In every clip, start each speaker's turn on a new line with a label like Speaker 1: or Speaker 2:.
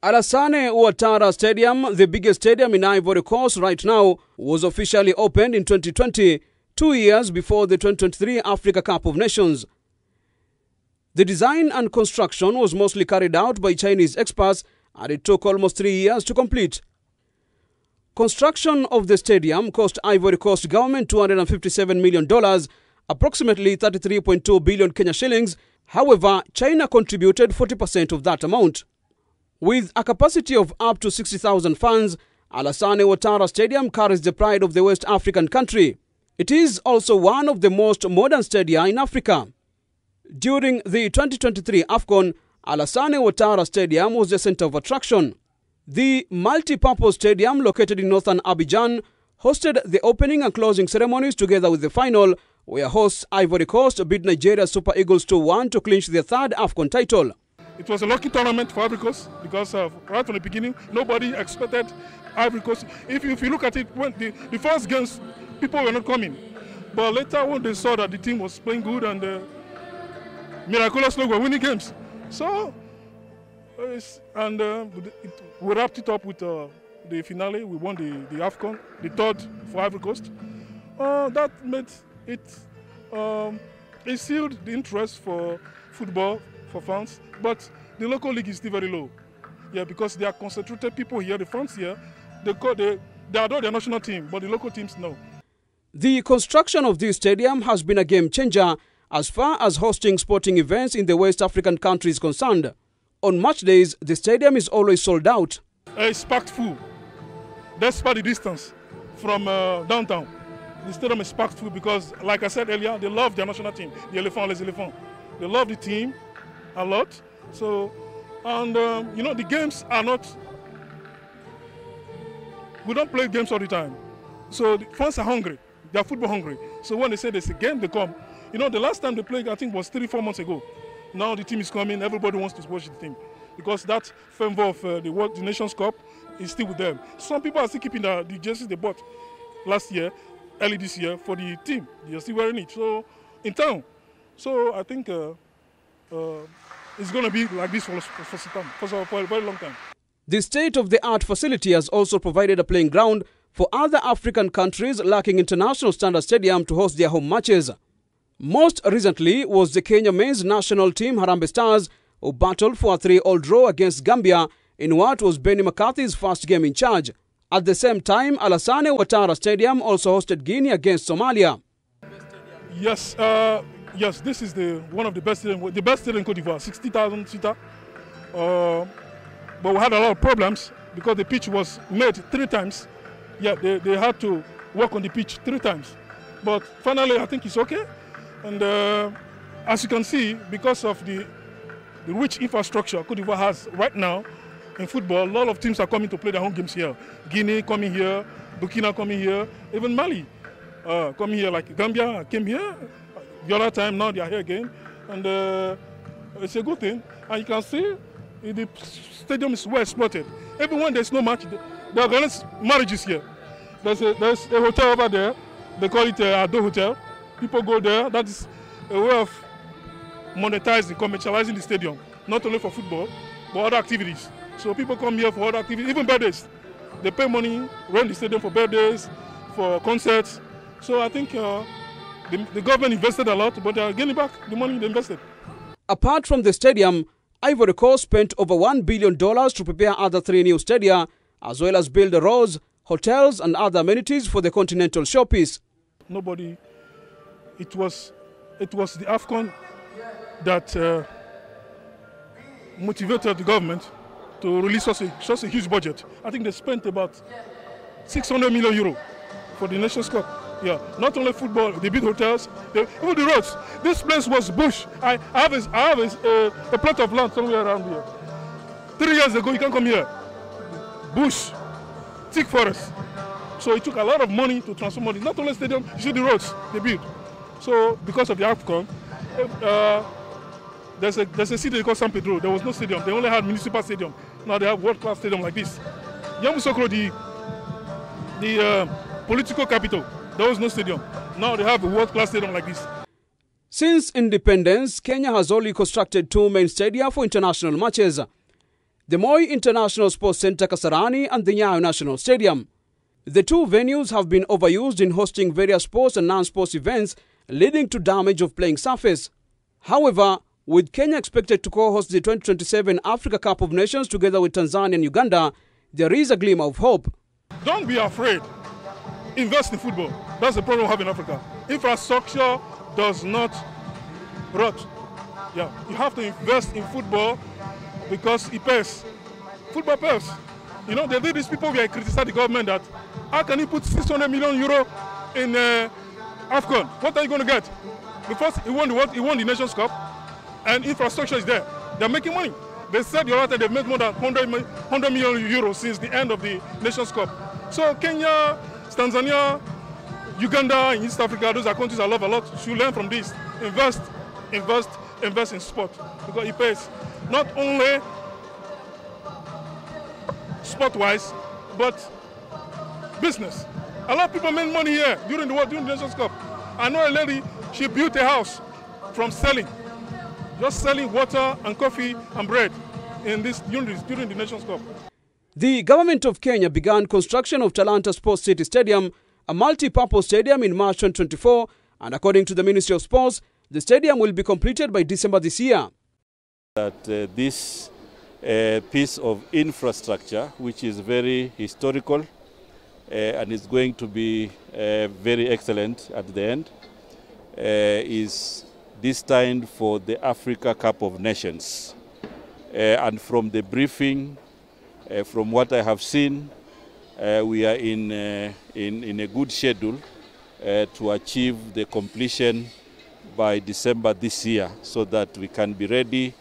Speaker 1: Alassane Ouattara Stadium, the biggest stadium in Ivory Coast right now, was officially opened in 2020, 2 years before the 2023 Africa Cup of Nations. The design and construction was mostly carried out by Chinese experts, and it took almost 3 years to complete. Construction of the stadium cost Ivory Coast government $257 million, approximately 33.2 billion Kenya shillings. However, China contributed 40% of that amount. With a capacity of up to 60,000 fans, Alassane Ouattara Stadium carries the pride of the West African country. It is also one of the most modern stadia in Africa. During the 2023 AFCON, Alassane Ouattara Stadium was the center of attraction. The multi-purpose stadium, located in northern Abidjan, hosted the opening and closing ceremonies together with the final, where hosts Ivory Coast beat Nigeria Super Eagles 2-1 to clinch their third AFCON title.
Speaker 2: It was a lucky tournament for Ivory Coast because right from the beginning, nobody expected Ivory Coast. If you look at it, when the first games, people were not coming. But later, when they saw that the team was playing good and miraculously were winning games. So, we wrapped it up with the finale. We won the AFCON, the third for Ivory Coast. That made it, it sealed the interest for football, for fans, but the local league is still very low. Yeah, because they are concentrated people here, the fans here, they adore their national team, but the local teams no.
Speaker 1: The construction of this stadium has been a game changer as far as hosting sporting events in the West African country is concerned. On match days, the stadium is always sold out.
Speaker 2: It's packed full. Despite the distance from downtown, the stadium is packed full because, like I said earlier, they love their national team, the Elephant, les Elephants. They love the team a lot. So, and you know, the games are not, we don't play games all the time. So the fans are hungry, they are football hungry. So when they say there's a game, they come. You know, the last time they played, I think, was 3-4 months ago. Now the team is coming, everybody wants to watch the team. Because that fervor of the Nations Cup is still with them. Some people are still keeping the jerseys they bought last year, early this year, for the team. They are still wearing it. So, in town. So I think it's going to be like this for a very long time.
Speaker 1: The state-of-the-art facility has also provided a playing ground for other African countries lacking international standard stadium to host their home matches. Most recently was the Kenya men's national team Harambee Stars, who battled for a 3-3 draw against Gambia in what was Benny McCarthy's first game in charge. At the same time, Alassane Ouattara Stadium also hosted Guinea against Somalia.
Speaker 2: Yes, yes, this is one of the best stadiums in Cote d'Ivoire, 60,000 seater. But we had a lot of problems because the pitch was made 3 times. Yeah, they had to work on the pitch 3 times. But finally, I think it's okay. And as you can see, because of the rich infrastructure Cote d'Ivoire has right now in football, a lot of teams are coming to play their home games here. Guinea coming here, Burkina coming here, even Mali coming here, like Gambia came here the other time, now they are here again. And it's a good thing. And you can see the stadium is well exploited. Even when there's no match, they organize marriages here. There's a hotel over there, they call it Ado Hotel. People go there, that is a way of monetizing, commercializing the stadium, not only for football, but other activities. So people come here for other activities, even birthdays. They pay money, rent the stadium for birthdays, for concerts. So I think the government invested a lot, but they are getting back the money they invested.
Speaker 1: Apart from the stadium, Ivory Coast spent over $1 billion to prepare other 3 new stadia, as well as build roads, hotels and other amenities for the continental showpiece.
Speaker 2: Nobody, it was the AFCON that motivated the government to release such a huge budget. I think they spent about 600 million euro for the Nations Cup. Yeah, not only football, they built hotels, even the roads. This place was bush. I have a plot of land somewhere around here. 3 years ago, you can't come here. Bush, thick forest. So it took a lot of money to transform money. Not only stadium, you see the roads they built. So because of the AFCON, there's a city called San Pedro. There was no stadium. They only had municipal stadium. Now they have world-class stadium like this. Yamoussoukro, the political capital, there was no stadium. Now they have a world-class stadium like this.
Speaker 1: Since independence, Kenya has only constructed 2 main stadia for international matches. the Moi International Sports Centre Kasarani and the Nyayo National Stadium. The two venues have been overused in hosting various sports and non-sports events, leading to damage of playing surface. However, with Kenya expected to co-host the 2027 Africa Cup of Nations together with Tanzania and Uganda, there is a glimmer of hope.
Speaker 2: Don't be afraid. Invest in football. That's the problem we have in Africa. Infrastructure does not rot. Yeah, you have to invest in football because it pays. Football pays. You know, these people who criticize the government that how can you put 600 million euro in AFCON? What are you going to get? Because he won the Nations Cup, and infrastructure is there. They're making money. They said the other time they've made more than 100 million euros since the end of the Nations Cup. So Kenya, Tanzania, Uganda, and East Africa, those are countries I love a lot. Should learn from this. Invest in sport because it pays. Not only sport-wise, but business. A lot of people made money here during the Nations Cup. I know a lady, she built a house from just selling water and coffee and bread during the Nations Cup.
Speaker 1: The government of Kenya began construction of Talanta Sports City Stadium, a multi-purpose stadium, in March 2024, and according to the Ministry of Sports, the stadium will be completed by December this year.
Speaker 3: That this piece of infrastructure, which is very historical and is going to be very excellent at the end, is destined for the Africa Cup of Nations. And from the briefing, from what I have seen, we are in a good schedule to achieve the completion by December this year so that we can be ready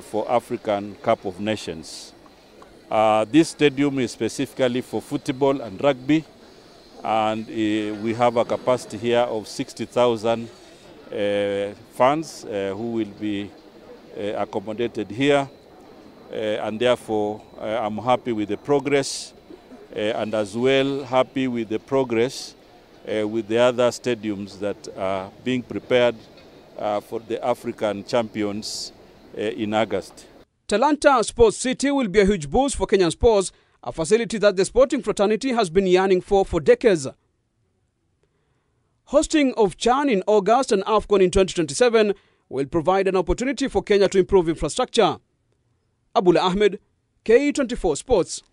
Speaker 3: for African Cup of Nations. This stadium is specifically for football and rugby, and we have a capacity here of 60,000 fans who will be accommodated here, and therefore I'm happy with the progress, and as well happy with the progress with the other stadiums that are being prepared for the African champions in August.
Speaker 1: Talanta Sports City will be a huge boost for Kenyan sports, a facility that the sporting fraternity has been yearning for decades. Hosting of CHAN in August and AFCON in 2027 will provide an opportunity for Kenya to improve infrastructure. Abula Ahmed, K24 Sports.